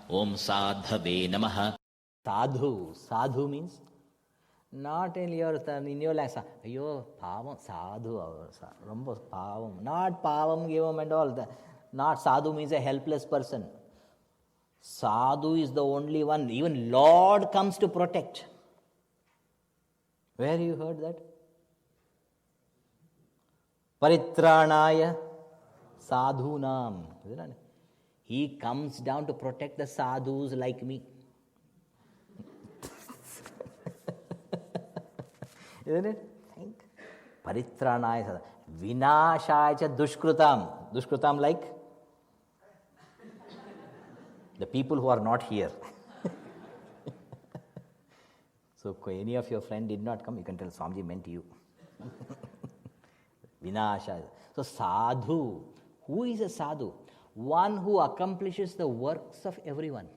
Om Sadhave Namaha. Sadhu. Sadhu means not in your life. Ayyo, pavam, sadhu, romba pavam. Not pavam, givam and all that. Not sadhu means a helpless person. Sadhu is the only one. Even Lord comes to protect. Where you heard that? Paritranaya sadhunam. Isn't it? He comes down to protect the sadhus like me. Isn't it? Think. Paritranaya sadhunam. Vinashaya dushkrutam. Dushkrutam like the people who are not here. So any of your friend did not come, you can tell Swamiji meant you. Vinasha. So sadhu. Who is a sadhu? One who accomplishes the works of everyone.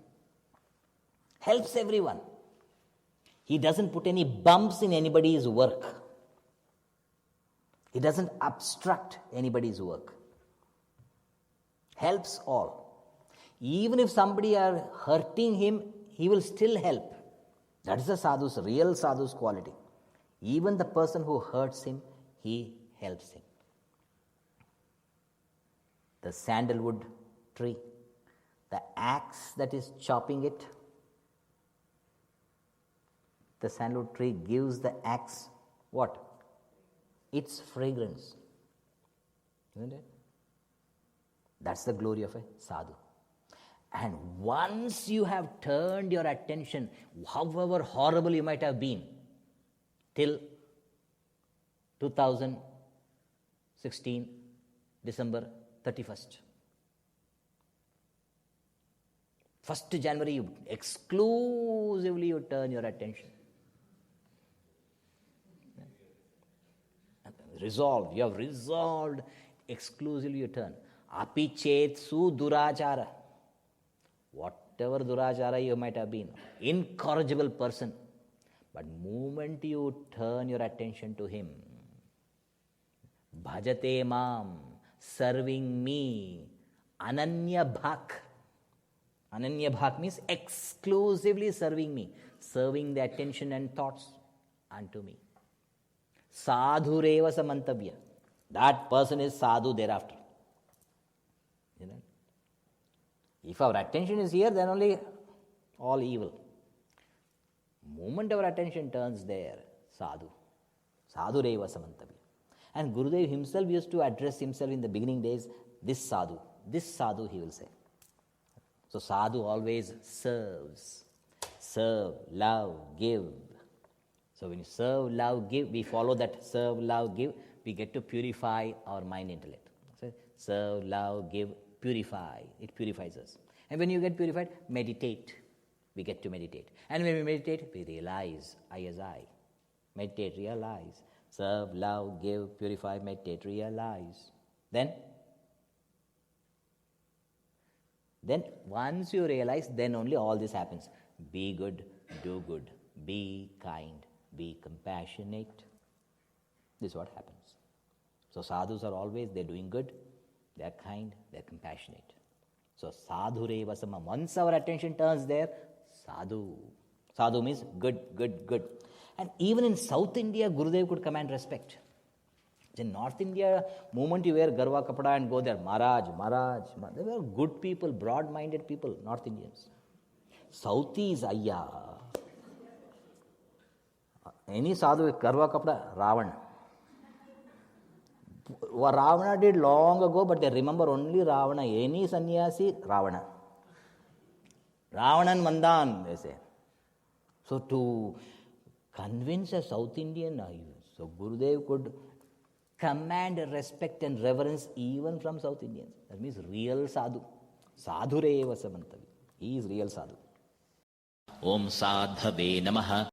Helps everyone. He doesn't put any bumps in anybody's work. He doesn't obstruct anybody's work. Helps all. Even if somebody are hurting him, he will still help. That is the sadhu's, real sadhu's quality. Even the person who hurts him, he helps him. The sandalwood tree, the axe that is chopping it, the sandalwood tree gives the axe what? Its fragrance. Isn't it? That's the glory of a sadhu. And once you have turned your attention, however horrible you might have been, till 2016, December 31st. 1st January, exclusively you turn your attention. Resolve, you have resolved, exclusively you turn. Api chet su durachara. Whatever durachara you might have been, incorrigible person. But moment you turn your attention to him, bhajate mam, serving me, ananya bhak. Ananya bhak means exclusively serving me, serving the attention and thoughts unto me. Sadhureva samantavya. That person is sadhu thereafter. You know? If our attention is here, then only all evil. Moment our attention turns there, sadhu. Sadhureva samantavya. And Gurudev himself used to address himself in the beginning days, this sadhu, he will say. So sadhu always serves. Serve, love, give. So when you serve, love, give, we follow that serve, love, give, we get to purify our mind, intellect. So serve, love, give, purify. It purifies us. And when you get purified, meditate. We get to meditate. And when we meditate, we realize, I as I. Meditate, realize. Serve, love, give, purify, meditate, realize. Then once you realize, then only all this happens. Be good, do good, be kind, be compassionate. This is what happens. So sadhus are always, they're doing good, they're kind, they're compassionate. So sadhureva samam. Once our attention turns there, sadhu. Sadhu means good, good, good. And even in South India, Gurudev could command respect. In North India, moment you wear garva kapada and go there, Maharaj. They were good people, broad-minded people, North Indians. Southeast, ayya. Any sadhu with garva kapada, Ravana. What Ravana did long ago, but they remember only Ravana. Any sannyasi, Ravana. Ravanan Mandan, they say. So to convince a South Indian, so Gurudev could command respect and reverence even from South Indians. That means real sadhu. Sadhureva samantavi. He is real sadhu. Om Sadhave Namaha.